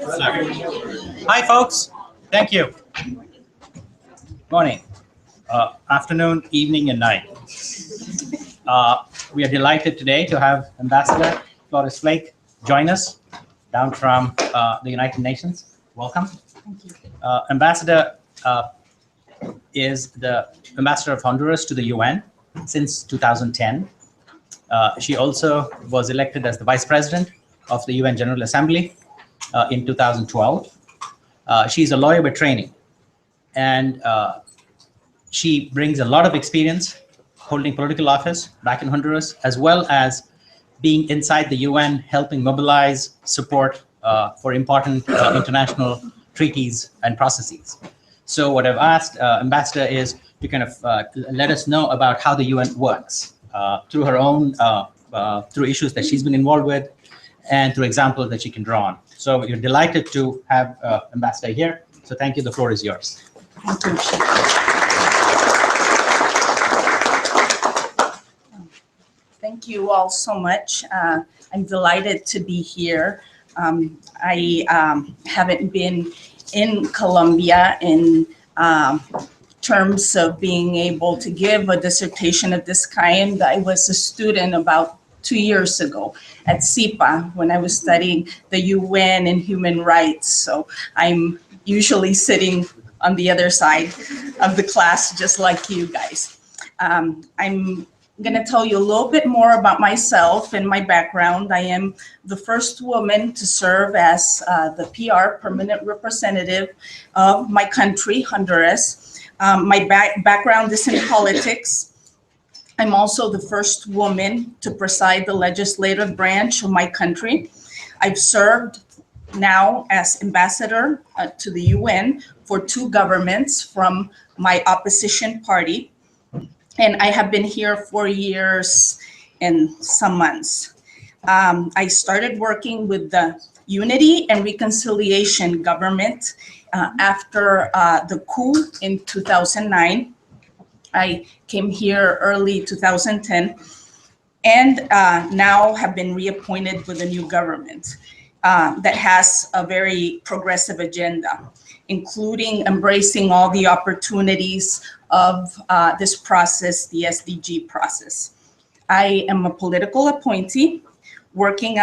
Hi, folks. Thank you. Morning, afternoon, evening, and night. We are delighted today to have Ambassador Flores join us down from the United Nations. Welcome. Thank you. Ambassador is the Ambassador of Honduras to the UN since 2010. She also was elected as the Vice President of the UN General Assembly in 2012. She's a lawyer by training, and she brings a lot of experience holding political office back in Honduras, as well as being inside the UN, helping mobilize support for important international treaties and processes. So what I've asked Ambassador is to kind of let us know about how the UN works through her own, through issues that she's been involved with, and through examples that she can draw on. So we're delighted to have Ambassador here. So thank you. The floor is yours. Thank you. Thank you all so much. I'm delighted to be here. I haven't been in Colombia in terms of being able to give a dissertation of this kind. I was a student about 2 years ago at CIPA when I was studying the UN and human rights. So I'm usually sitting on the other side of the class, just like you guys. I'm going to tell you a little bit more about myself and my background. I am the first woman to serve as the PR permanent representative of my country, Honduras. My background is in politics. I'm also the first woman to preside the legislative branch of my country. I've served now as ambassador to the UN for 2 governments from my opposition party. And I have been here 4 years and some months. I started working with the Unity and Reconciliation government after the coup in 2009. I came here early 2010 and now have been reappointed with a new government that has a very progressive agenda, including embracing all the opportunities of this process, the SDG process. I am a political appointee working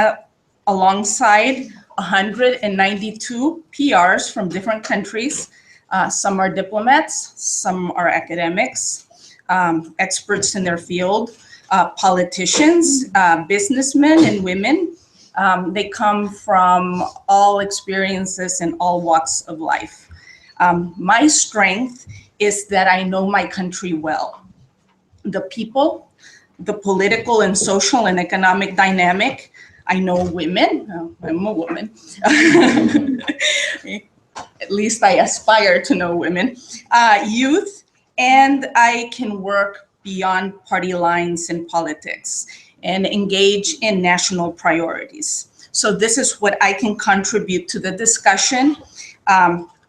alongside 192 PRs from different countries. Some are diplomats, some are academics, experts in their field, politicians, businessmen and women. They come from all experiences and all walks of life. My strength is that I know my country well. The people, the political and social and economic dynamic. I know women. I'm a woman. At least I aspire to know women. Youth, and I can work beyond party lines in politics and engage in national priorities. So this is what I can contribute to the discussion.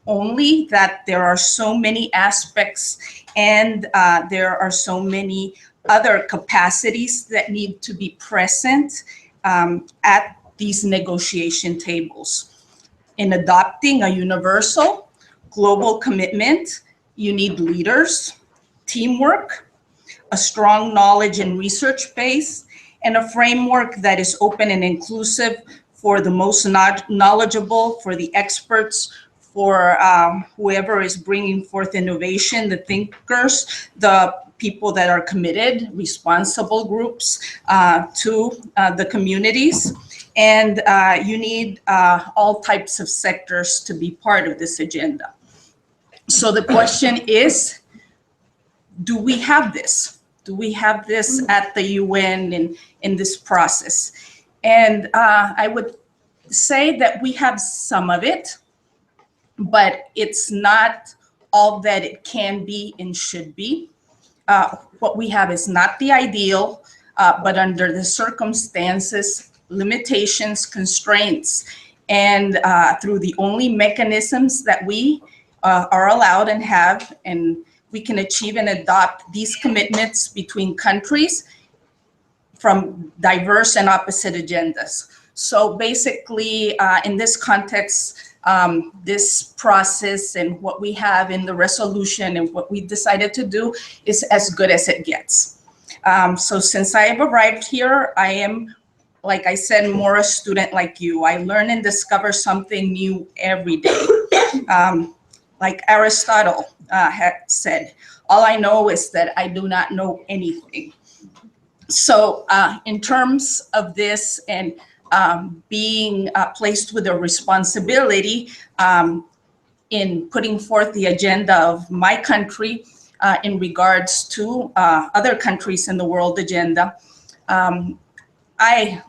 Only that there are so many aspects and there are so many other capacities that need to be present at these negotiation tables. In adopting a universal global commitment, you need leaders, teamwork, a strong knowledge and research base, and a framework that is open and inclusive for the most knowledgeable, for the experts, for whoever is bringing forth innovation, the thinkers, the people that are committed, responsible groups to the communities. And you need all types of sectors to be part of this agenda. So the question is, do we have this? Do we have this at the UN in this process? And I would say that we have some of it, but it's not all that it can be and should be. What we have is not the ideal, but under the circumstances, limitations, constraints, and through the only mechanisms that we are allowed and have, and we can achieve and adopt these commitments between countries from diverse and opposite agendas. So basically, in this context, this process and what we have in the resolution and what we decided to do is as good as it gets. So since I have arrived here, I am, like I said, more a student like you. I learn and discover something new every day. Like Aristotle had said, all I know is that I do not know anything. So in terms of this and being placed with a responsibility in putting forth the agenda of my country in regards to other countries in the world agenda, I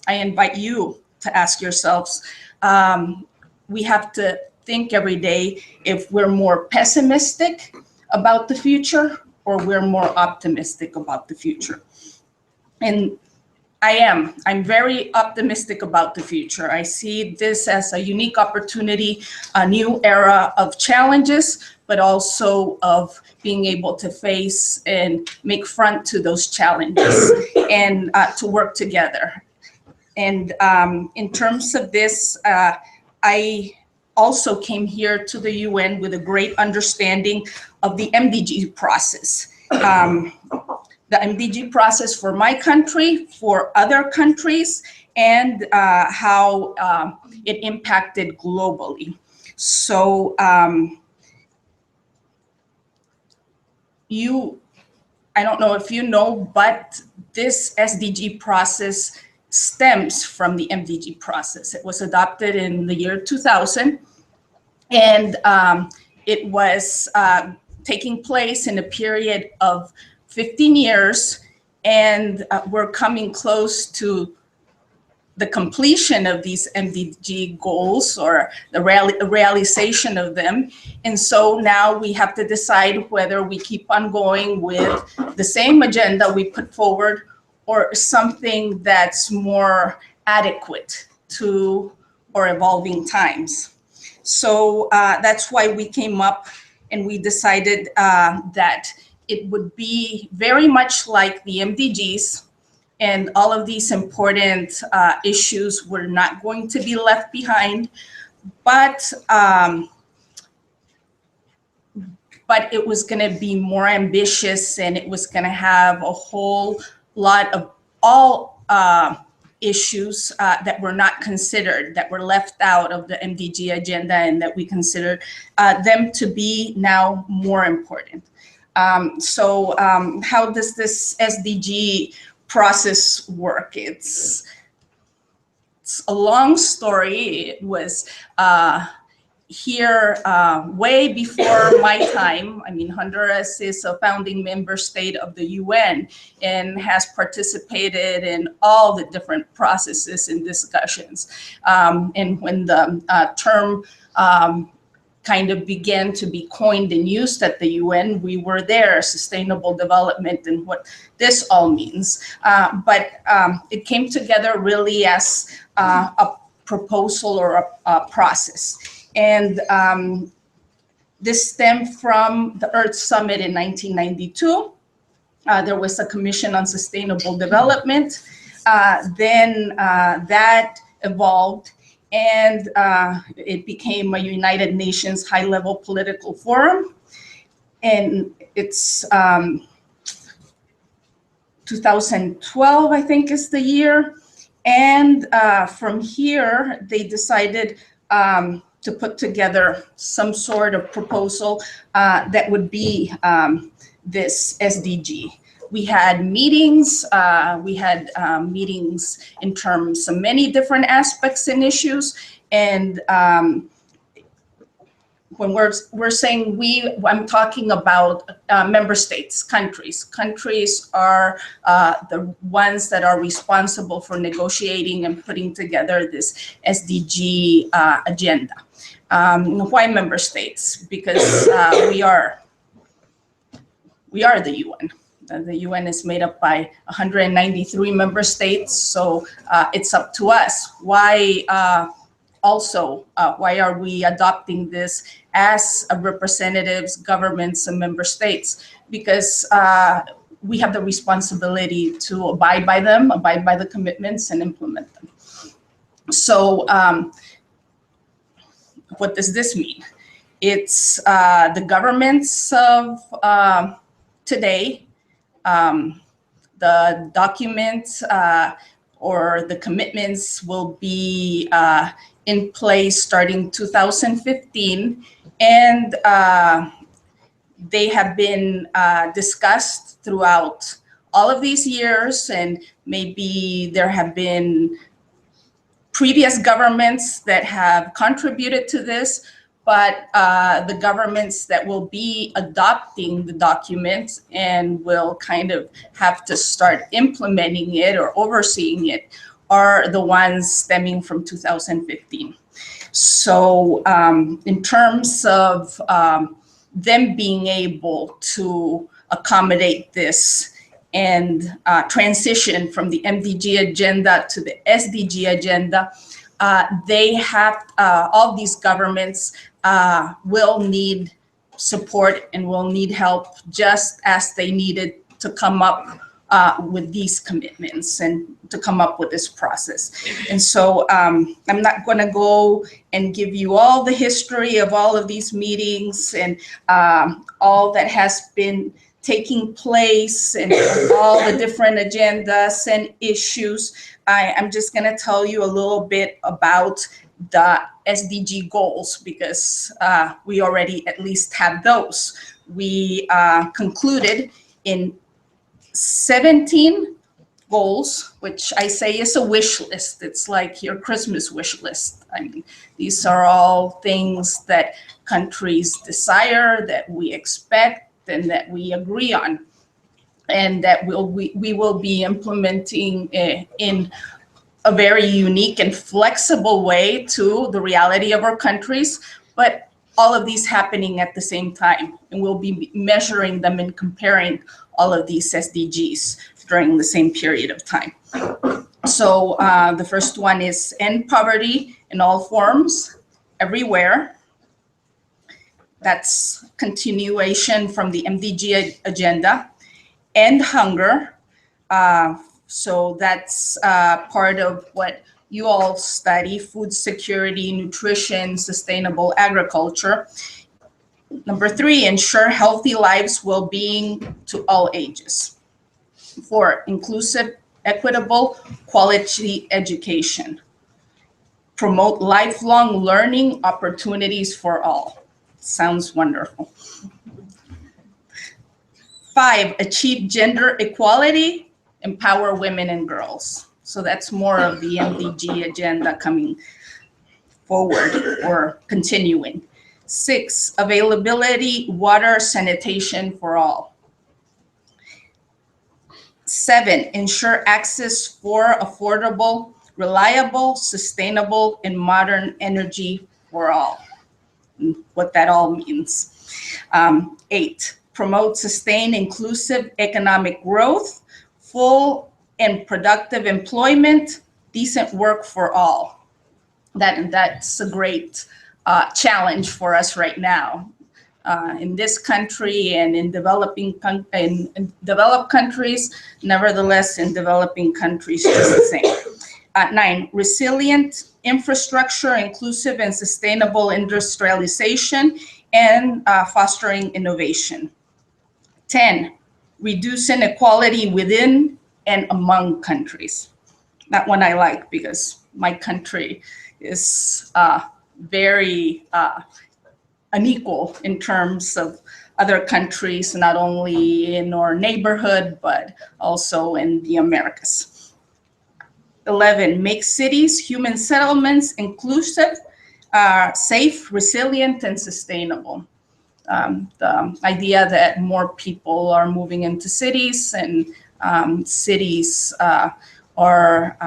invite you to ask yourselves, we have to think every day if we're more pessimistic about the future or we're more optimistic about the future. And I'm very optimistic about the future. I see this as a unique opportunity, a new era of challenges, but also of being able to face and make front to those challenges and to work together. And in terms of this, I also came here to the UN with a great understanding of the MDG process. The MDG process for my country, for other countries, and how it impacted globally. So I don't know if you know, but this SDG process stems from the MDG process. It was adopted in the year 2000, and it was taking place in a period of 15 years, and we're coming close to the completion of these MDG goals or the realization of them. And so now we have to decide whether we keep on going with the same agenda we put forward or something that's more adequate to our evolving times. So that's why we came up and we decided that it would be very much like the MDGs, and all of these important issues were not going to be left behind, but it was going to be more ambitious, and it was going to have a whole lot of all issues that were not considered, that were left out of the MDG agenda, and that we considered them to be now more important. So how does this SDG process work? It's a long story. It was here way before my time. I mean, Honduras is a founding member state of the UN and has participated in all the different processes and discussions. And when the term kind of began to be coined and used at the UN, we were there, sustainable development and what this all means. But it came together really as a proposal or a process. And this stemmed from the Earth Summit in 1992. There was a Commission on Sustainable Development. Then that evolved, and it became a United Nations high-level political forum. And it's 2012, I think, is the year. And from here, they decided to put together some sort of proposal that would be this SDG. We had meetings. Meetings in terms of many different aspects and issues. And when we're saying we, I'm talking about member states, countries. Countries are the ones that are responsible for negotiating and putting together this SDG agenda. Why member states? Because we are the UN. The UN is made up by 193 member states, so it's up to us. Why why are we adopting this as representatives, governments, and member states? Because we have the responsibility to abide by them, abide by the commitments, and implement them. So what does this mean? It's the governments of today, the documents or the commitments will be in place starting 2015, and they have been discussed throughout all of these years, and maybe there have been previous governments that have contributed to this, but the governments that will be adopting the documents and will kind of have to start implementing it or overseeing it are the ones stemming from 2015. So in terms of them being able to accommodate this and transition from the MDG agenda to the SDG agenda, they have, all these governments will need support and will need help just as they needed to come up with these commitments and to come up with this process. And so I'm not going to go and give you all the history of all of these meetings and all that has been taking place and all the different agendas and issues. I'm just going to tell you a little bit about the SDG goals because we already at least have those. We concluded in 17 goals, which I say is a wish list. It's like your Christmas wish list. I mean, these are all things that countries desire, that we expect, and that we agree on, and that we will be implementing in a very unique and flexible way to the reality of our countries, but all of these happening at the same time. And we'll be measuring them and comparing all of these SDGs during the same period of time. So the first one is end poverty in all forms, everywhere. That's continuation from the MDG agenda. End hunger. So that's part of what you all study, food security, nutrition, sustainable agriculture. Number 3, ensure healthy lives, well-being to all ages. 4, inclusive, equitable, quality education. Promote lifelong learning opportunities for all. Sounds wonderful. 5, achieve gender equality, empower women and girls. So that's more of the MDG agenda coming forward or continuing. 6, availability, water, sanitation for all. 7, ensure access for affordable, reliable, sustainable, and modern energy for all. And what that all means. 8, promote sustained, inclusive economic growth, full and productive employment, decent work for all. That's a great challenge for us right now. In this country and in developed countries, nevertheless in developing countries just the same. 9, resilient infrastructure, inclusive and sustainable industrialization, and fostering innovation. 10, reduce inequality within and among countries. That one I like because my country is very unequal in terms of other countries, not only in our neighborhood, but also in the Americas. 11, make cities, human settlements inclusive, safe, resilient, and sustainable. The idea that more people are moving into cities and cities are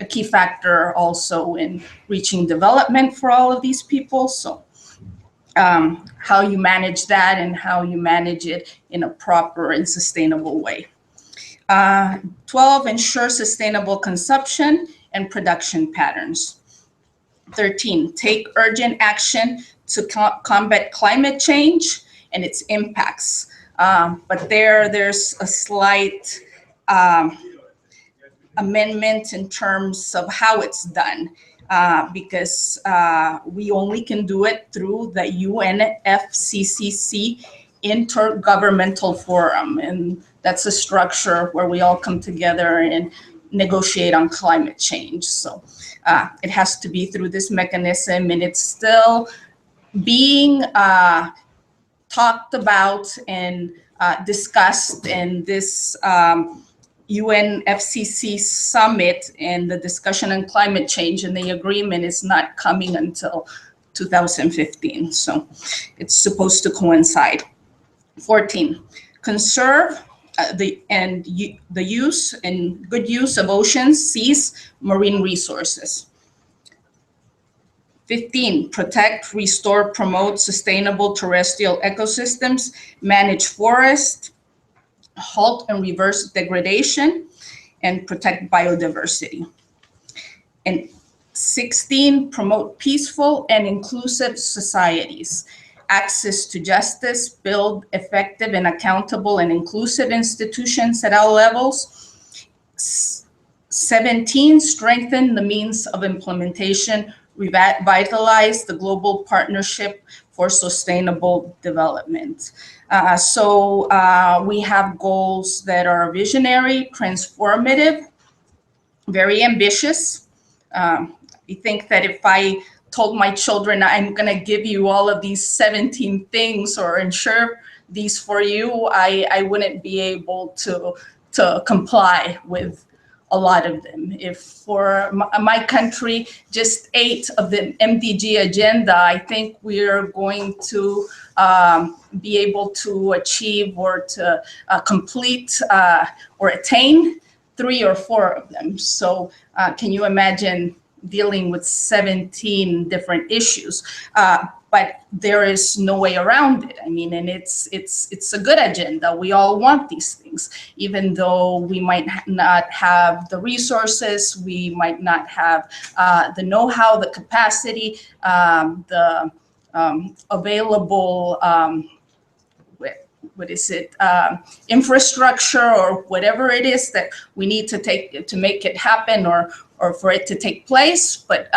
a key factor also in reaching development for all of these people. So how you manage that and how you manage it in a proper and sustainable way. 12, ensure sustainable consumption and production patterns. 13, take urgent action to combat climate change and its impacts. But there's a slight amendment in terms of how it's done, because we only can do it through the UNFCCC Intergovernmental Forum, and that's a structure where we all come together and negotiate on climate change. So it has to be through this mechanism, and it's still being talked about and discussed in this UNFCCC summit, and the discussion on climate change and the agreement is not coming until 2015. So it's supposed to coincide. 14, conserve the use and good use of oceans, seas, marine resources. 15, protect, restore, promote sustainable terrestrial ecosystems, manage forests, halt and reverse degradation, and protect biodiversity. And 16, promote peaceful and inclusive societies, access to justice, build effective and accountable and inclusive institutions at all levels. 17, strengthen the means of implementation, revitalize the global partnership for sustainable development. So we have goals that are visionary, transformative, very ambitious. I think that if I told my children I'm going to give you all of these 17 things or ensure these for you, I wouldn't be able to comply with a lot of them. If for my country, just 8 of the MDG agenda, I think we're going to be able to achieve or to complete or attain 3 or 4 of them. So can you imagine dealing with 17 different issues? But there is no way around it. I mean, and it's a good agenda. We all want these things, even though we might not have the resources, we might not have the know-how, the capacity, the available infrastructure or whatever it is that we need to take to make it happen or for it to take place, but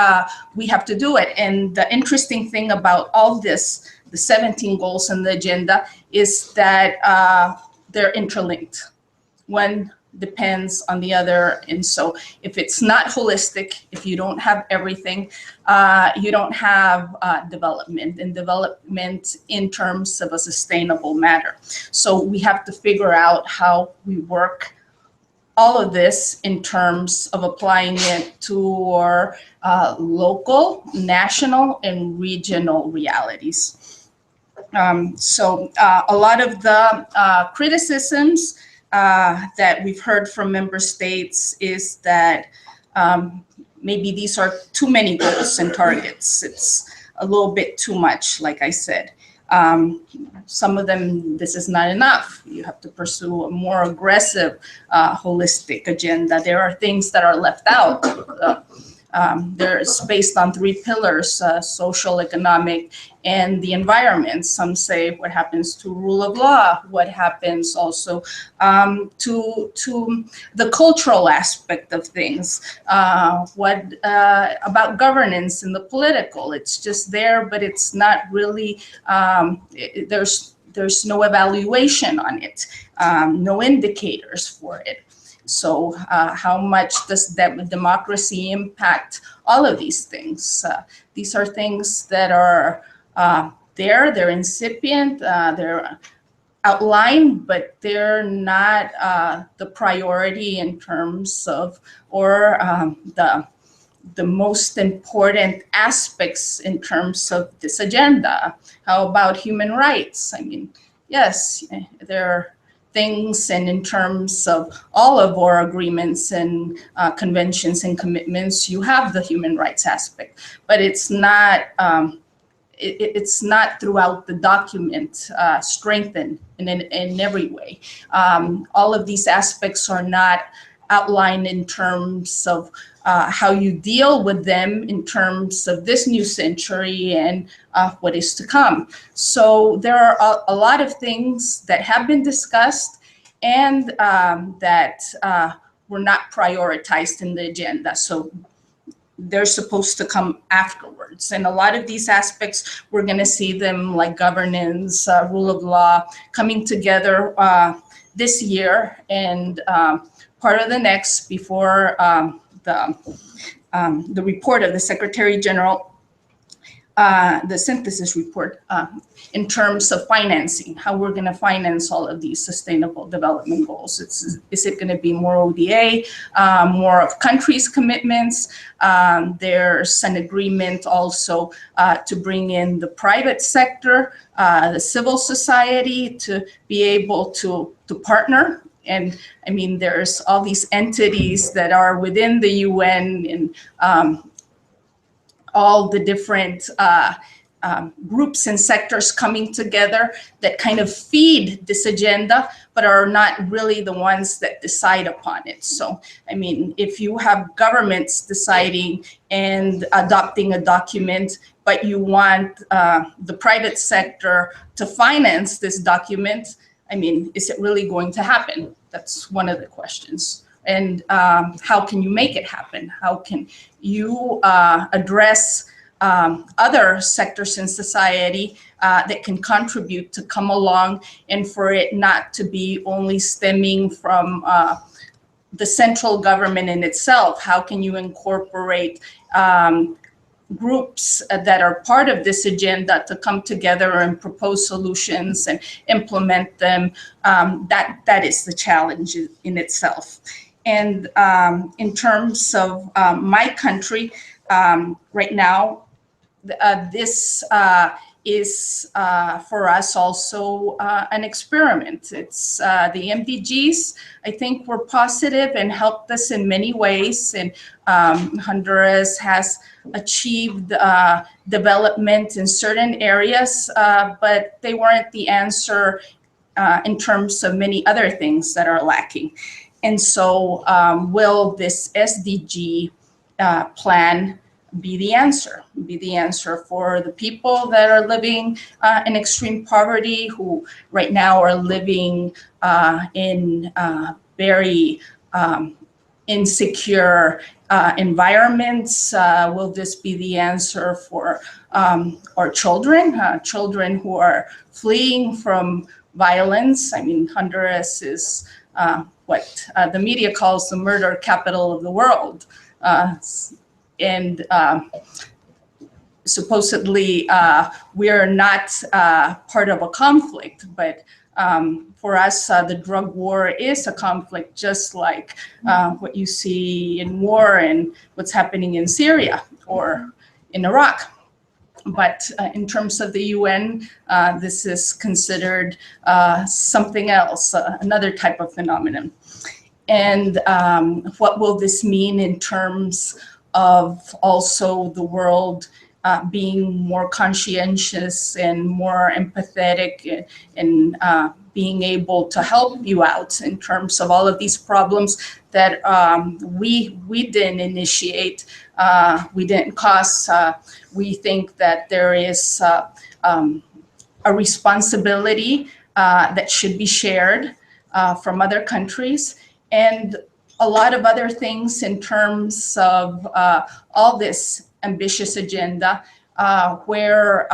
we have to do it. And the interesting thing about all this, the 17 goals in the agenda, is that they're interlinked. One depends on the other. And so if it's not holistic, if you don't have everything, you don't have development, and development in terms of a sustainable matter. So we have to figure out how we work all of this in terms of applying it to our local, national, and regional realities. So a lot of the criticisms that we've heard from member states is that maybe these are too many goals and targets. It's a little bit too much, like I said. Some of them, this is not enough. You have to pursue a more aggressive, holistic agenda. There are things that are left out. There's based on 3 pillars, social, economic, and the environment. Some say what happens to rule of law, what happens also to the cultural aspect of things, what about governance and the political. It's just there, but it's not really, there's no evaluation on it, no indicators for it. So how much does that democracy impact all of these things? These are things that are they're incipient, they're outlined, but they're not the priority in terms of, or the most important aspects in terms of this agenda. How about human rights? I mean, yes, there are things, and in terms of all of our agreements and conventions and commitments, you have the human rights aspect, but it's not it's not throughout the document strengthened in every way. All of these aspects are not outlined in terms of how you deal with them in terms of this new century and what is to come. So there are a lot of things that have been discussed and that were not prioritized in the agenda. So they're supposed to come afterwards. And a lot of these aspects, we're going to see them like governance, rule of law, coming together this year and part of the next before the report of the Secretary General, the synthesis report in terms of financing, how we're going to finance all of these sustainable development goals. Is it going to be more ODA, more of countries' commitments? There's an agreement also to bring in the private sector, the civil society to be able to partner. And I mean, there's all these entities that are within the UN and all the different groups and sectors coming together that kind of feed this agenda, but are not really the ones that decide upon it. So, I mean, if you have governments deciding and adopting a document, but you want the private sector to finance this document, I mean, is it really going to happen? That's one of the questions. And how can you make it happen? How can you address other sectors in society that can contribute to come along, and for it not to be only stemming from the central government in itself? How can you incorporate groups that are part of this agenda to come together and propose solutions and implement them? That is the challenge in itself. And in terms of my country, right now, this is for us also an experiment. It's the MDGs, I think, were positive and helped us in many ways. And Honduras has achieved development in certain areas, but they weren't the answer in terms of many other things that are lacking. And so will this SDG plan be the answer for the people that are living in extreme poverty, who right now are living in very insecure environments? Will this be the answer for our children who are fleeing from violence? I mean, Honduras is what the media calls the murder capital of the world. And supposedly we're not part of a conflict, but for us, the drug war is a conflict, just like what you see in war and what's happening in Syria or in Iraq. But in terms of the UN, this is considered something else, another type of phenomenon. And what will this mean in terms of also the world being more conscientious and more empathetic and being able to help you out in terms of all of these problems that we didn't initiate, we didn't cause. We think that there is a responsibility that should be shared from other countries, and a lot of other things in terms of all this ambitious agenda, where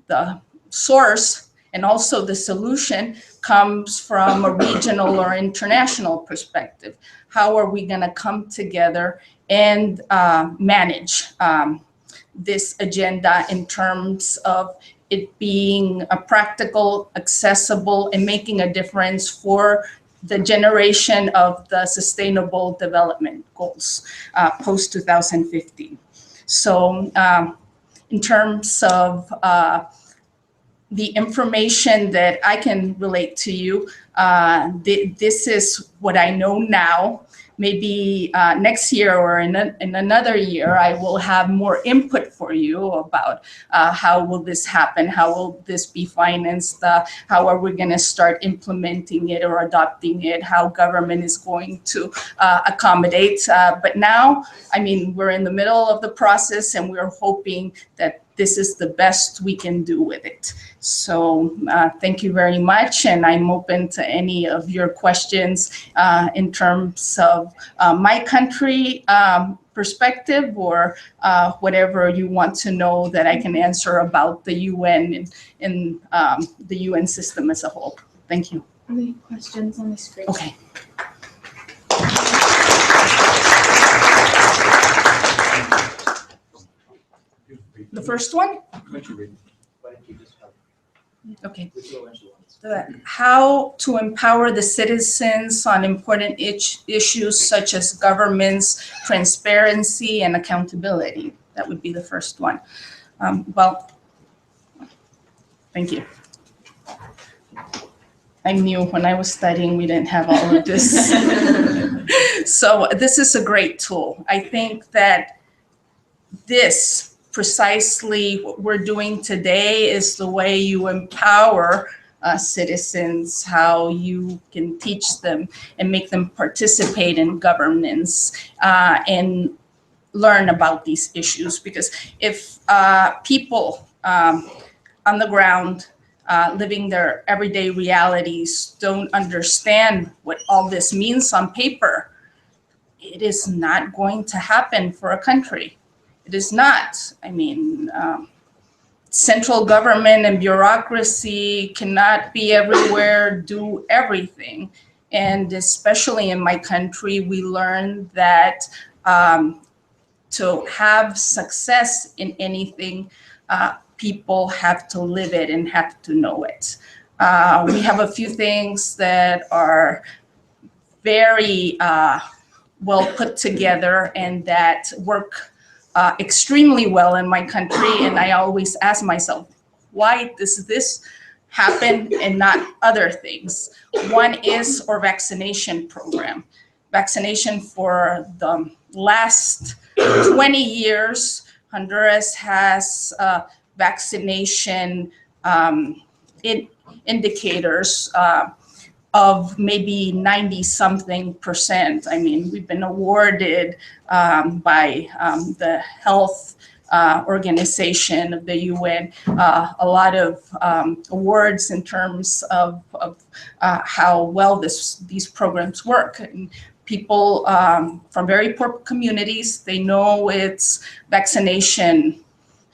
the source and also the solution comes from a regional or international perspective. How are we going to come together and manage this agenda in terms of it being a practical, accessible, and making a difference for the generation of the Sustainable Development Goals post 2015. So in terms of the information that I can relate to you, this is what I know now. Maybe next year or in another year, I will have more input for you about how will this happen, how will this be financed, how are we going to start implementing it or adopting it, how government is going to accommodate. But now, I mean, we're in the middle of the process, and we're hoping that this is the best we can do with it. So thank you very much, and I'm open to any of your questions in terms of my country perspective, or whatever you want to know that I can answer about the UN and the UN system as a whole. Thank you. Any questions on the screen? Okay. The first one? Okay. How to empower the citizens on important issues such as governance, transparency, and accountability. That would be the first one. Well, thank you. I knew when I was studying we didn't have all of this. So this is a great tool. I think that this precisely what we're doing today is the way you empower citizens, how you can teach them and make them participate in governance and learn about these issues. Because if people on the ground living their everyday realities don't understand what all this means on paper, it is not going to happen for a country. It is not. I mean, central government and bureaucracy cannot be everywhere, do everything. And especially in my country, we learned that to have success in anything, people have to live it and have to know it. We have a few things that are very well put together and that work extremely well in my country, and I always ask myself, why does this happen and not other things? One is our vaccination program. Vaccination for the last 20 years, Honduras has vaccination indicators of maybe 90-something%. I mean, we've been awarded by the health organization of the UN a lot of awards in terms of how well these programs work. And people from very poor communities, they know it's vaccination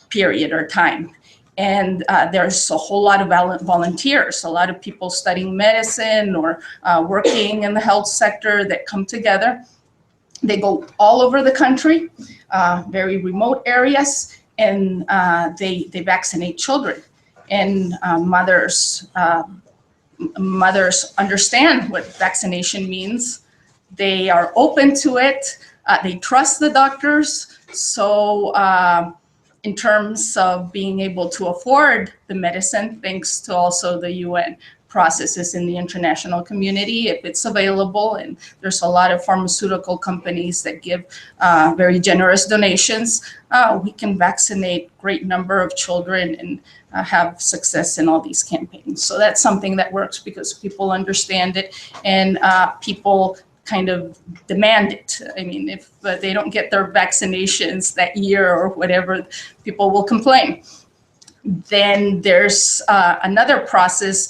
period or time. And there's a whole lot of volunteers, a lot of people studying medicine or working in the health sector that come together. They go all over the country, very remote areas, and they vaccinate children. And mothers understand what vaccination means. They are open to it. They trust the doctors. So in terms of being able to afford the medicine, thanks to also the UN processes in the international community, if it's available, and there's a lot of pharmaceutical companies that give very generous donations, we can vaccinate great number of children and have success in all these campaigns. So that's something that works because people understand it, and people kind of demand it. I mean, if they don't get their vaccinations that year or whatever, people will complain. Then there's another process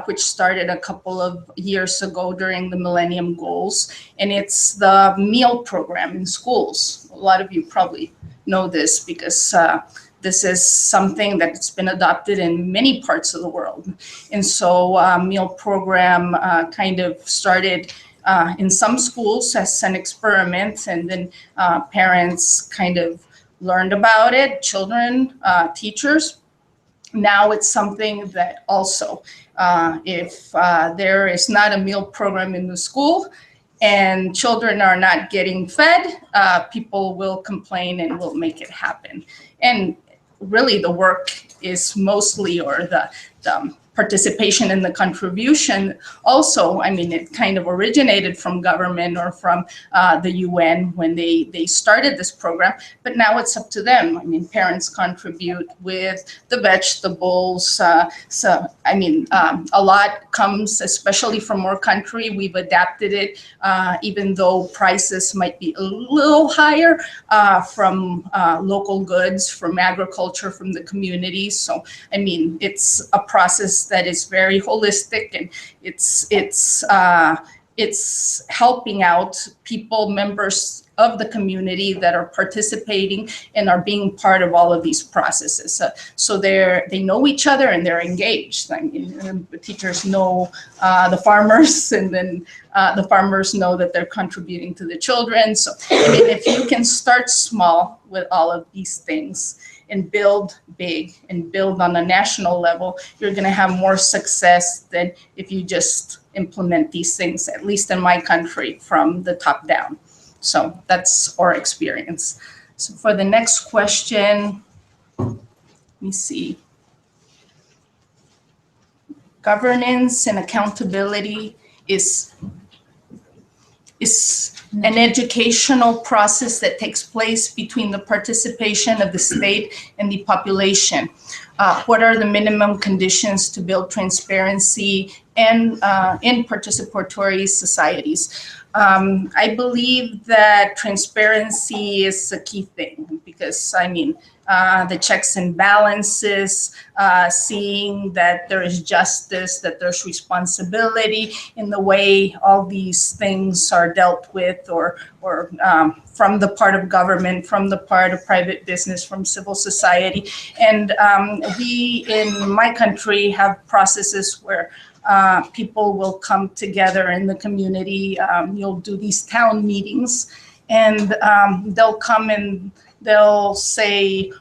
which started a couple of years ago during the Millennium Goals, and it's the meal program in schools. A lot of you probably know this because this is something that's been adopted in many parts of the world. And so meal program kind of started in some schools as an experiment, and then parents kind of learned about it, children, teachers. Now it's something that also, if there is not a meal program in the school and children are not getting fed, people will complain and will make it happen. And really the work is mostly, or the participation in the contribution also, I mean, it kind of originated from government or from the UN when they started this program, but now it's up to them. I mean, parents contribute with the vegetables. So, I mean, a lot comes, especially from our country. We've adapted it, even though prices might be a little higher from local goods, from agriculture, from the community. So, I mean, it's a process that is very holistic, and it's helping out people, members of the community that are participating and are being part of all of these processes. So they know each other and they're engaged. I mean, the teachers know the farmers, and then the farmers know that they're contributing to the children. So, I mean, if you can start small with all of these things and build big and build on a national level, you're going to have more success than if you just implement these things, at least in my country, from the top down. So that's our experience. So for the next question, let me see. Governance and accountability is an educational process that takes place between the participation of the state and the population. What are the minimum conditions to build transparency and in participatory societies? I believe that transparency is a key thing, because I mean, the checks and balances, seeing that there is justice, that there's responsibility in the way all these things are dealt with, or from the part of government, from the part of private business, from civil society. And we in my country have processes where people will come together in the community. You'll do these town meetings, and they'll come and they'll say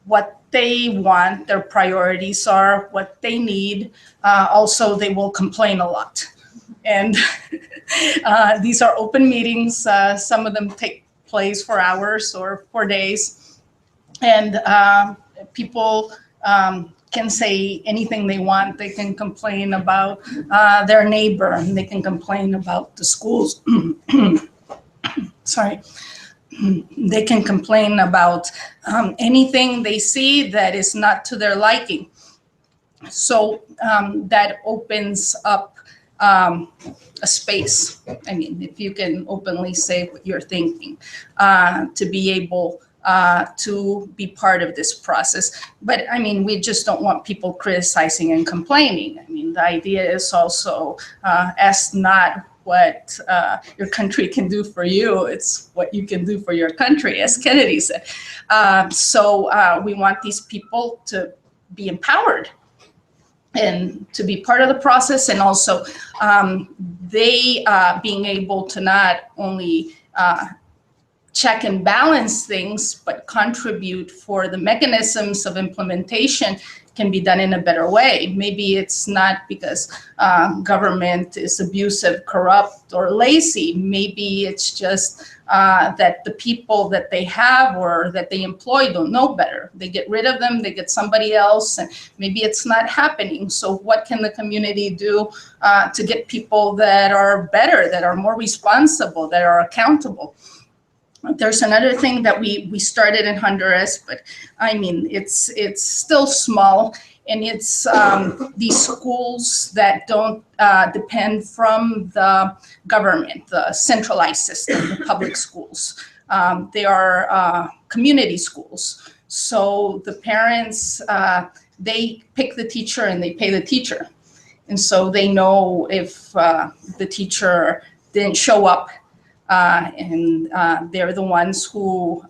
what they want, their priorities are, what they need. Also, they will complain a lot. And these are open meetings. Some of them take place for hours or for days. And people can say anything they want. They can complain about their neighbor, and they can complain about the schools. Sorry. They can complain about anything they see that is not to their liking. So that opens up a space. I mean, if you can openly say what you're thinking, to be able to be part of this process. But I mean, we just don't want people criticizing and complaining. I mean, the idea is also ask not what your country can do for you, it's what you can do for your country, as Kennedy said. So we want these people to be empowered and to be part of the process, and also they being able to not only check and balance things, but contribute for the mechanisms of implementation can be done in a better way. Maybe it's not because government is abusive, corrupt, or lazy. Maybe it's just that the people that they have or that they employ don't know better. They get rid of them, they get somebody else, and maybe it's not happening. So what can the community do to get people that are better, that are more responsible, that are accountable? There's another thing that we started in Honduras, but I mean, it's still small, and it's these schools that don't depend from the government, the centralized system, the public schools. They are community schools. So the parents, they pick the teacher and they pay the teacher. And so they know if the teacher didn't show up, and they're the ones who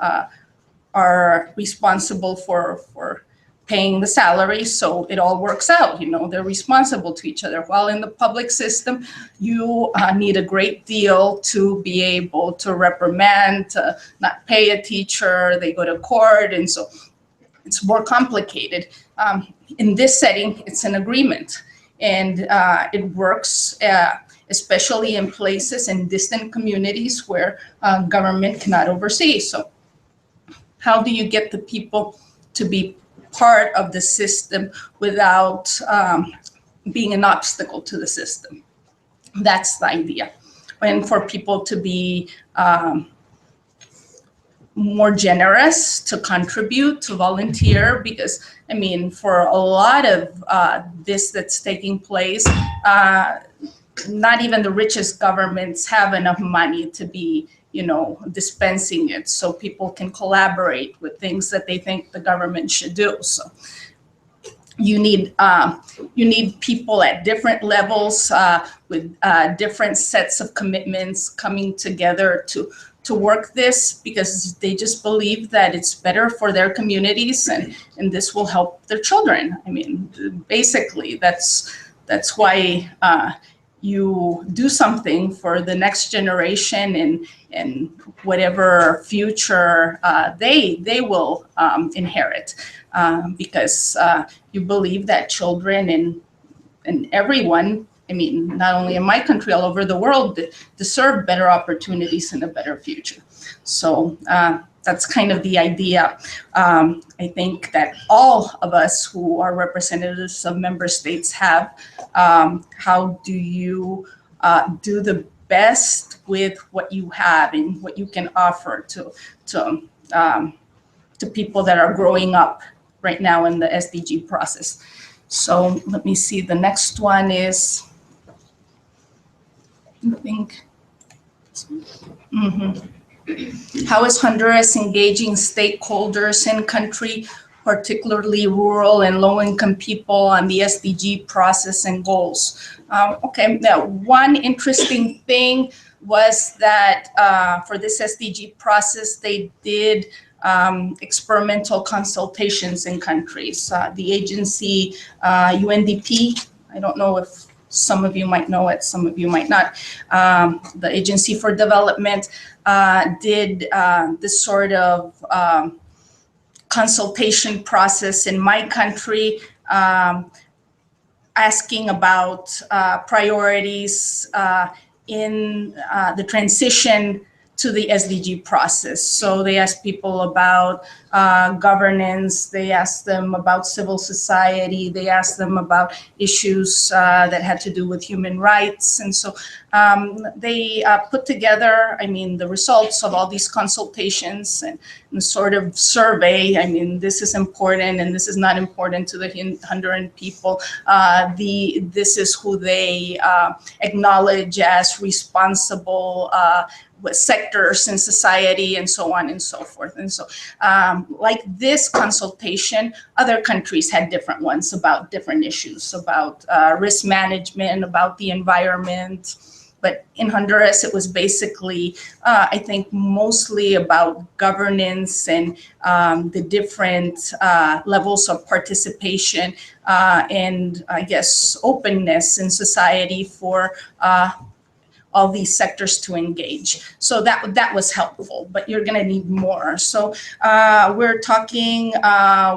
are responsible for paying the salary, so it all works out. You know, they're responsible to each other. While in the public system, you need a great deal to be able to reprimand, to not pay a teacher. They go to court, and so it's more complicated. In this setting, it's an agreement, and it works. Especially in places in distant communities where government cannot oversee. So how do you get the people to be part of the system without being an obstacle to the system. That's the idea. And for people to be more generous, to contribute, to volunteer, because I mean, for a lot of this that's taking place, not even the richest governments have enough money to be, dispensing it, so people can collaborate with things that they think the government should do. So you need people at different levels with different sets of commitments coming together to work this, because they just believe that it's better for their communities, and this will help their children. I mean, basically, that's why you do something for the next generation and whatever future they will inherit, because you believe that children and everyone, I mean, not only in my country, all over the world, deserve better opportunities and a better future. So that's kind of the idea. I think that all of us who are representatives of member states have. How do you do the best with what you have and what you can offer to people that are growing up right now in the SDG process? So let me see. The next one is, I think. How is Honduras engaging stakeholders in country, particularly rural and low-income people, on the SDG process and goals? Okay, now one interesting thing was that for this SDG process, they did experimental consultations in countries. The agency UNDP, I don't know if some of you might know it, some of you might not. The Agency for Development did this sort of consultation process in my country, asking about priorities in the transition to the SDG process. So they asked people about governance, they asked them about civil society, they asked them about issues that had to do with human rights. And so they put together, I mean, the results of all these consultations and sort of survey. I mean, this is important and this is not important to the Honduran people. This is who they acknowledge as responsible sectors in society, and so on and so forth. And so like this consultation, other countries had different ones about different issues, about risk management, about the environment. But in Honduras, it was basically, I think, mostly about governance and the different levels of participation and, I guess, openness in society for all these sectors to engage. So that was helpful, but you're gonna need more. So we're talking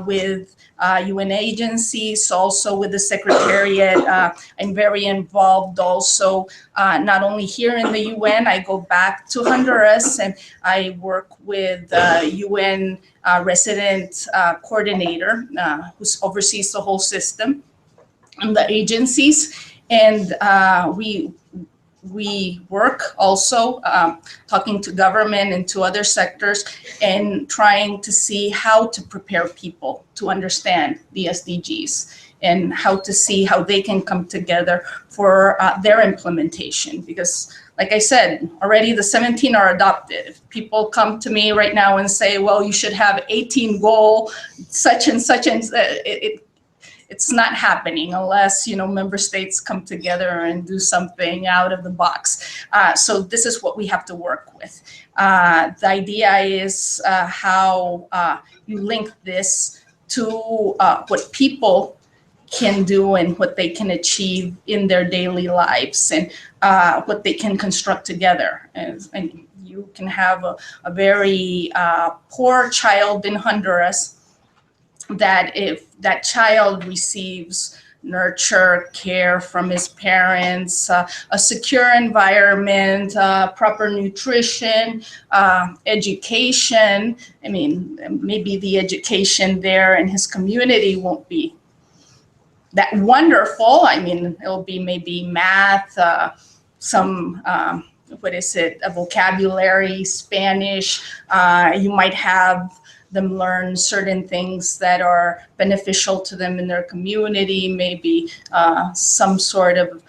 with UN agencies, also with the Secretariat. I'm very involved also, not only here in the UN, I go back to Honduras and I work with UN resident coordinator who oversees the whole system and the agencies. And we work also talking to government and to other sectors and trying to see how to prepare people to understand the SDGs and how to see how they can come together for their implementation. Because like I said, already the 17 are adopted. If people come to me right now and say, well, you should have 18 goal, such and such, and it's not happening unless, member states come together and do something out of the box. So this is what we have to work with. The idea is how you link this to what people can do and what they can achieve in their daily lives and what they can construct together. And you can have a very poor child in Honduras, that if that child receives nurture, care from his parents, a secure environment, proper nutrition, education, I mean, maybe the education there in his community won't be that wonderful. I mean, it'll be maybe math, some, what is it, a vocabulary, Spanish. You might have them learn certain things that are beneficial to them in their community, maybe some sort of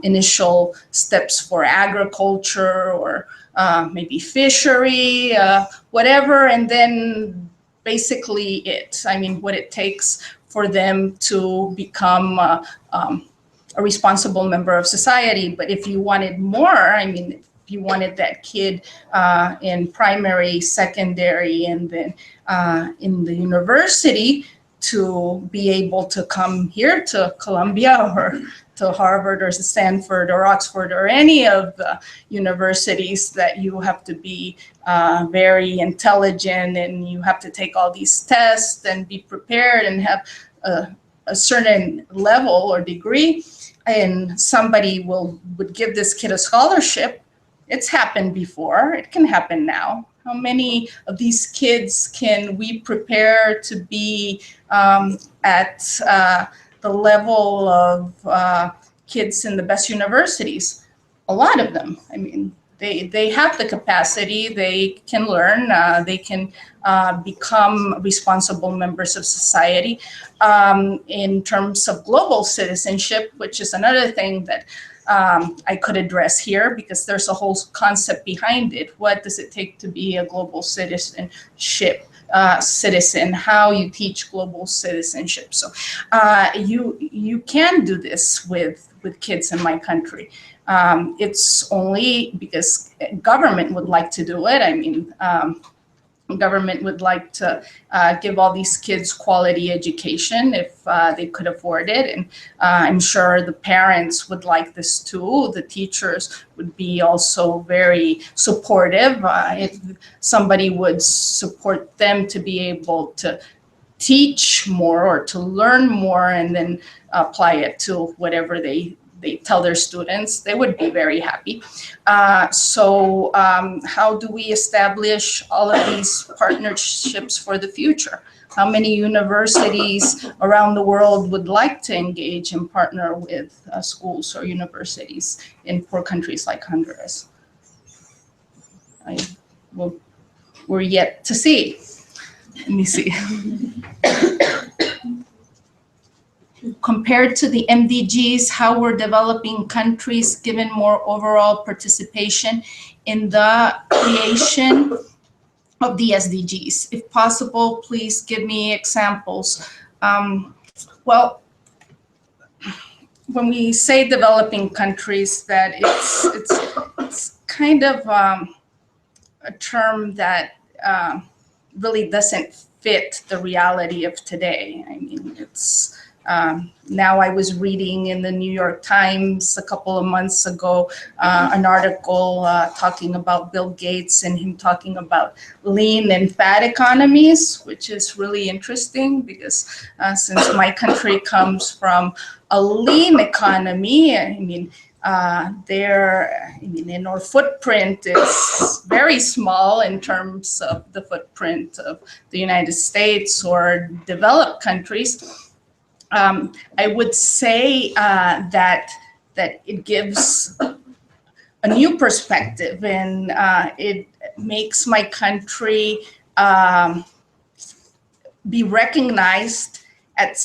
initial steps for agriculture, or maybe fishery, whatever, and then basically what it takes for them to become a responsible member of society. But if you wanted more, if you wanted that kid in primary, secondary, and then in the university to be able to come here to Columbia or to Harvard or Stanford or Oxford or any of the universities, that you have to be very intelligent, and you have to take all these tests and be prepared and have a certain level or degree, and somebody would give this kid a scholarship. It's happened before. It can happen now. How many of these kids can we prepare to be at the level of kids in the best universities? A lot of them. They have the capacity. They can learn. They can become responsible members of society. In terms of global citizenship, which is another thing that I could address here, because there's a whole concept behind it. What does it take to be a global citizen? How you teach global citizenship. So you can do this with kids in my country. It's only because government would like to do it. Government would like to give all these kids quality education if they could afford it. And I'm sure the parents would like this too. The teachers would be also very supportive. If somebody would support them to be able to teach more or to learn more and then apply it to whatever they tell their students, they would be very happy. So how do we establish all of these partnerships for the future? How many universities around the world would like to engage and partner with schools or universities in poor countries like Honduras? We're yet to see. Let me see. Compared to the MDGs, how were developing countries given more overall participation in the creation of the SDGs? If possible, please give me examples. Well, when we say developing countries, that it's kind of a term that really doesn't fit the reality of today. It's now I was reading in the New York Times a couple of months ago an article talking about Bill Gates and him talking about lean and fat economies, which is really interesting because since my country comes from a lean economy, our footprint is very small in terms of the footprint of the United States or developed countries. I would say that it gives a new perspective, and it makes my country be recognized as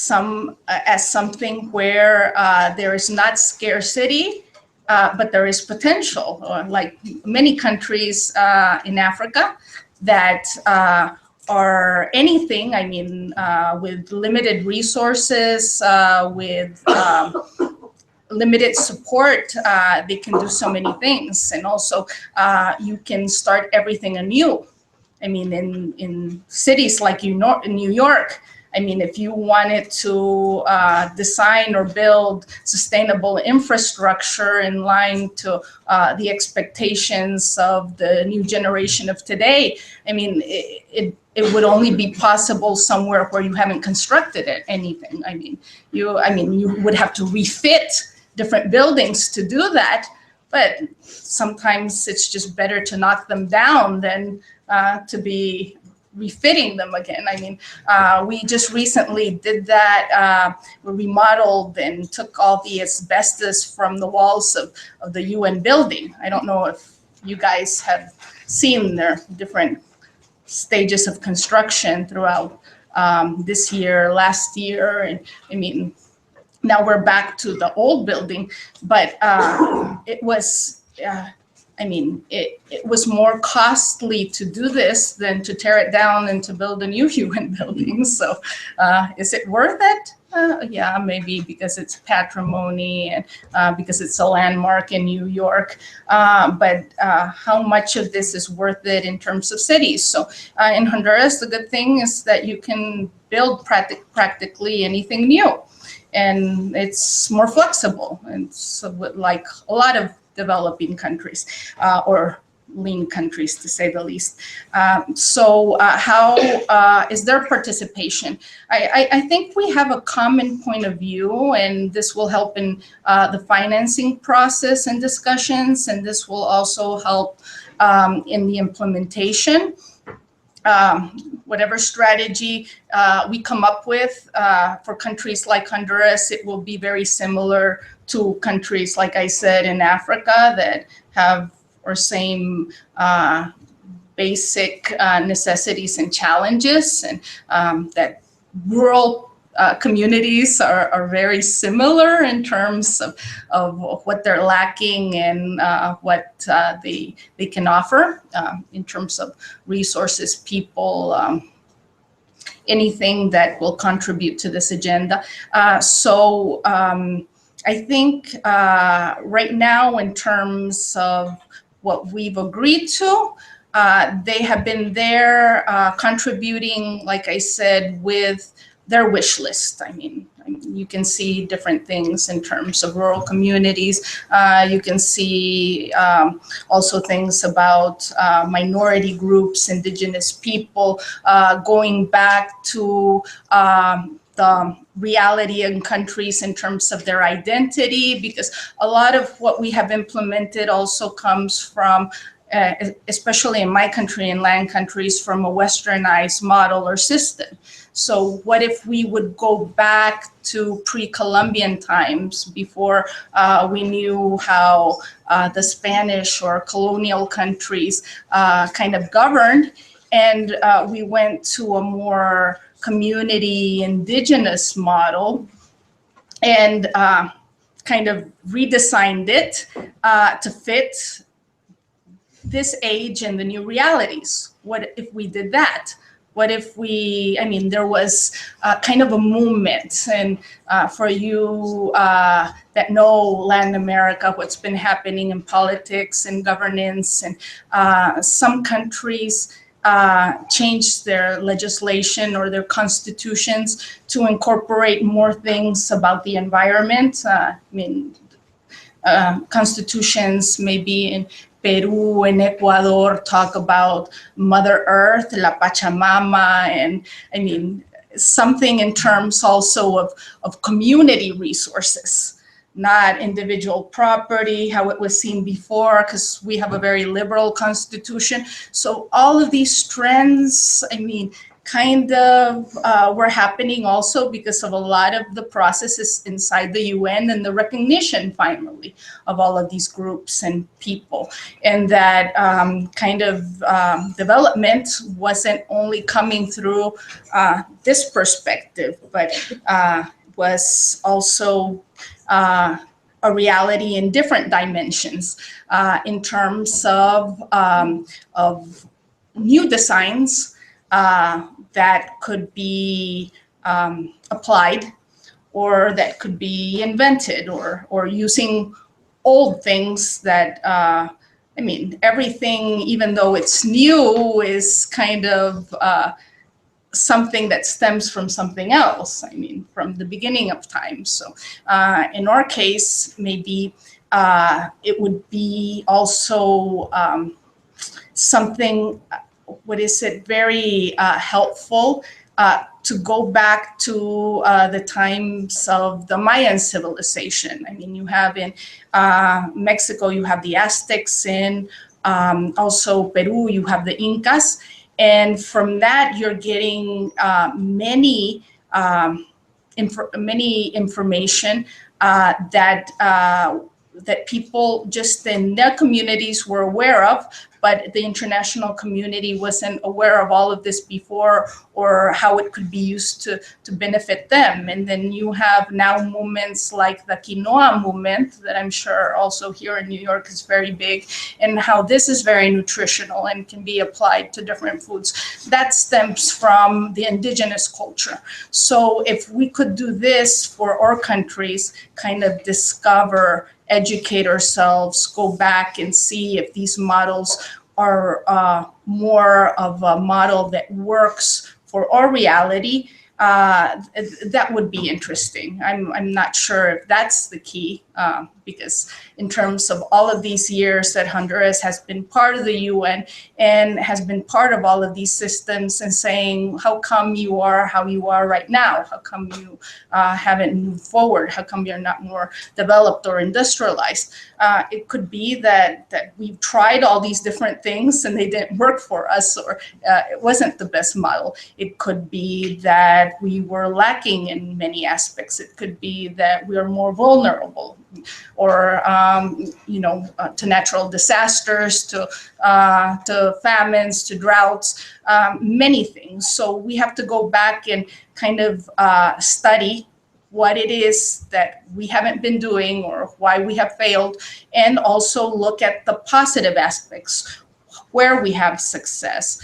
something where there is not scarcity, but there is potential. Like many countries in Africa that are anything, with limited resources, with limited support, they can do so many things. And also you can start everything anew. In cities like New York, if you wanted to design or build sustainable infrastructure in line to the expectations of the new generation of today, it would only be possible somewhere where you haven't constructed anything. You would have to refit different buildings to do that, but sometimes it's just better to knock them down than to be refitting them again. I mean, we just recently did that. We remodeled and took all the asbestos from the walls of the UN building. I don't know if you guys have seen their different stages of construction throughout this year, last year. And I mean, now we're back to the old building, but it was, I mean, it was more costly to do this than to tear it down and to build a new UN building. So is it worth it? Yeah, maybe because it's patrimony and because it's a landmark in New York. But how much of this is worth it in terms of cities? So in Honduras, the good thing is that you can build practically anything new. And it's more flexible. And so like a lot of developing countries or lean countries, to say the least. So how is their participation? I think we have a common point of view, and this will help in the financing process and discussions, and this will also help in the implementation. Whatever strategy we come up with for countries like Honduras, it will be very similar to countries, like I said, in Africa that have or same basic necessities and challenges, and that rural communities are very similar in terms of what they're lacking and what they can offer in terms of resources, people, anything that will contribute to this agenda. So I think right now, in terms of what we've agreed to, they have been there contributing, like I said, with their wish list. I mean, you can see different things in terms of rural communities. You can see also things about minority groups, indigenous people, going back to the reality in countries in terms of their identity, because a lot of what we have implemented also comes from especially in my country and land countries, from a westernized model or system. So what if we would go back to pre-Columbian times, before we knew how the Spanish or colonial countries kind of governed, and we went to a more community indigenous model and kind of redesigned it to fit this age and the new realities? What if we did that? What if we, I mean, there was kind of a movement, and for you that know Latin America, what's been happening in politics and governance, and some countries changed their legislation or their constitutions to incorporate more things about the environment. I mean, constitutions maybe in Peru and Ecuador talk about Mother Earth, La Pachamama, and I mean, something in terms also of community resources, not individual property, how it was seen before, because we have a very liberal constitution. So all of these trends, I mean, kind of were happening also because of a lot of the processes inside the UN and the recognition finally of all of these groups and people. And that kind of development wasn't only coming through this perspective, but was also a reality in different dimensions in terms of new designs that could be applied, or that could be invented, or using old things that, I mean, everything, even though it's new, is kind of something that stems from something else, I mean, from the beginning of time. So in our case, maybe it would be also something, very helpful to go back to the times of the Mayan civilization. I mean, you have in Mexico, you have the Aztecs, in also Peru, you have the Incas. And from that, you're getting many information that people just in their communities were aware of, but the international community wasn't aware of all of this before, or how it could be used to benefit them. And then you have now movements like the quinoa movement that I'm sure also here in New York is very big, and how this is very nutritional and can be applied to different foods. That stems from the indigenous culture. So if we could do this for our countries, kind of discover, educate ourselves, go back and see if these models are more of a model that works for our reality, that would be interesting. I'm not sure if that's the key, because in terms of all of these years that Honduras has been part of the UN and has been part of all of these systems, and saying, how come you are how you are right now? How come you haven't moved forward? How come you're not more developed or industrialized? It could be that we've tried all these different things and they didn't work for us, or it wasn't the best model. It could be that we were lacking in many aspects. It could be that we are more vulnerable, or to natural disasters, to famines, to droughts, many things. So we have to go back and kind of study what it is that we haven't been doing or why we have failed, and also look at the positive aspects, where we have success,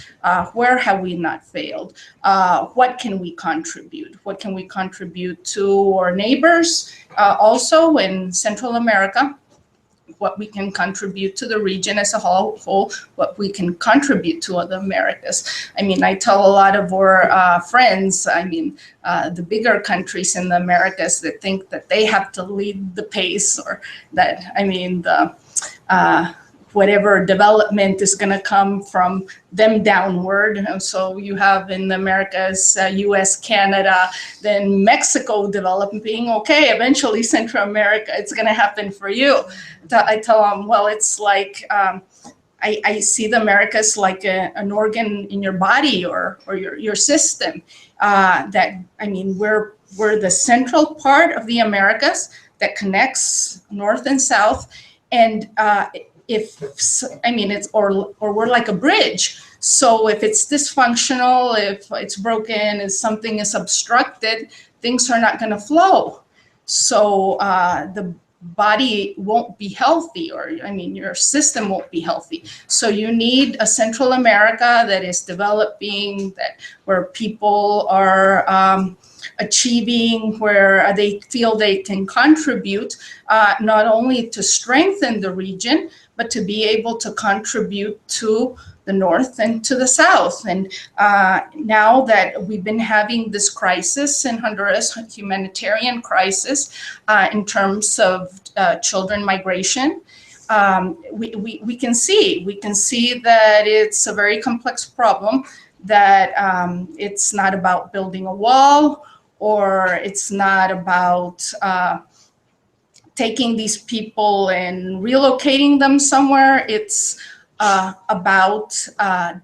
where have we not failed, what can we contribute? What can we contribute to our neighbors, also in Central America, what we can contribute to the region as a whole, what we can contribute to other Americas. I mean, I tell a lot of our friends, the bigger countries in the Americas that think that they have to lead the pace, or that, whatever development is going to come from them downward. And so you have in the Americas, US, Canada, then Mexico developing. Okay, eventually Central America, it's going to happen for you. I tell them, well, it's like, I see the Americas like an organ in your body, or your system. We're the central part of the Americas that connects North and South. And we're like a bridge. So if it's dysfunctional, if it's broken, if something is obstructed, things are not going to flow. So the body won't be healthy, or your system won't be healthy. So you need a Central America that is developing, where people are achieving, where they feel they can contribute, not only to strengthen the region, but to be able to contribute to the North and to the South. And now that we've been having this crisis in Honduras, humanitarian crisis, in terms of children migration, we can see that it's a very complex problem, that it's not about building a wall, or it's not about taking these people and relocating them somewhere. It's about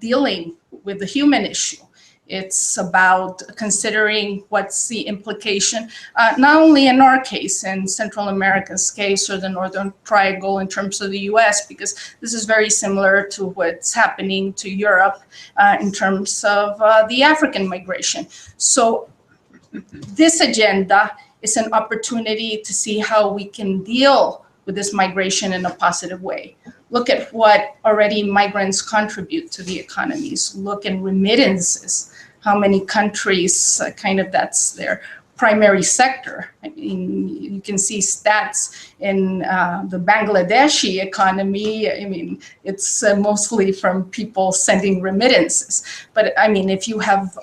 dealing with the human issue. It's about considering what's the implication, not only in our case, in Central America's case, or the Northern Triangle in terms of the US, because this is very similar to what's happening to Europe in terms of the African migration. So this agenda is an opportunity to see how we can deal with this migration in a positive way. Look at what already migrants contribute to the economies. Look at remittances, how many countries that's their primary sector. You can see stats in the Bangladeshi economy. It's mostly from people sending remittances. But if you have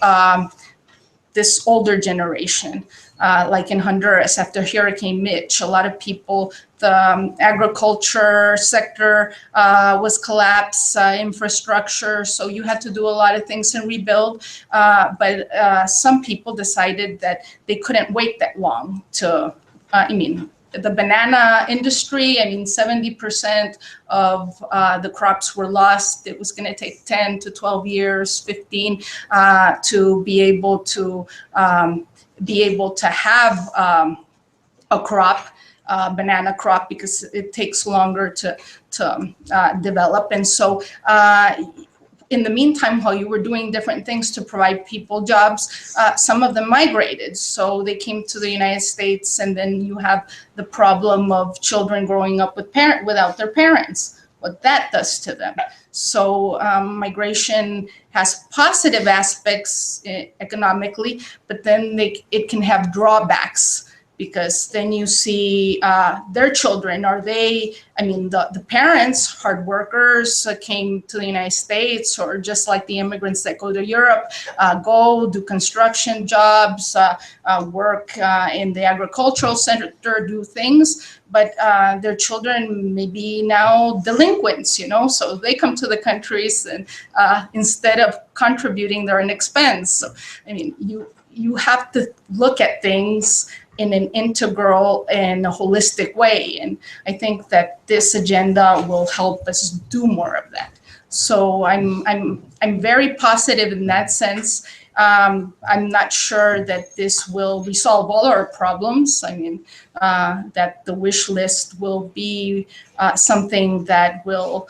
this older generation, like in Honduras after Hurricane Mitch, a lot of people, the agriculture sector was collapsed, infrastructure, so you had to do a lot of things and rebuild. But some people decided that they couldn't wait that long to, the banana industry, I mean, 70% of the crops were lost. It was going to take 10 to 12 years, 15, to be able to have a crop, banana crop, because it takes longer to develop. And so in the meantime, while you were doing different things to provide people jobs, some of them migrated. So they came to the United States, and then you have the problem of children growing up without their parents, what that does to them. So migration has positive aspects economically, but then it can have drawbacks, because then you see their children, the parents, hard workers, came to the United States, or just like the immigrants that go to Europe, go do construction jobs, work in the agricultural sector, do things, but their children may be now delinquents, so they come to the countries, and instead of contributing, they're an expense. So, I mean, you have to look at things in an integral and a holistic way. And I think that this agenda will help us do more of that. So I'm very positive in that sense. I'm not sure that this will resolve all our problems. I mean, that the wish list will be something that will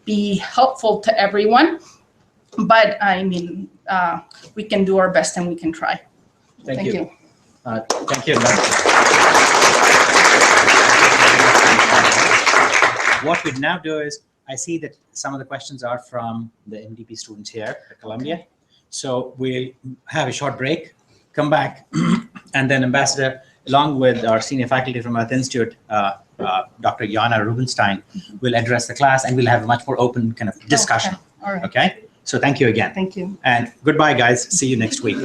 be helpful to everyone. But I mean, we can do our best, and we can try. Thank you. Thank you. What we'd now do is, I see that some of the questions are from the MDP students here at Columbia. Okay. So we'll have a short break, come back, and then Ambassador, along with our senior faculty from Earth Institute, Dr. Jana Rubenstein, will address the class, and we'll have a much more open kind of discussion. Okay. All right. Okay? So thank you again. Thank you. And goodbye, guys. See you next week.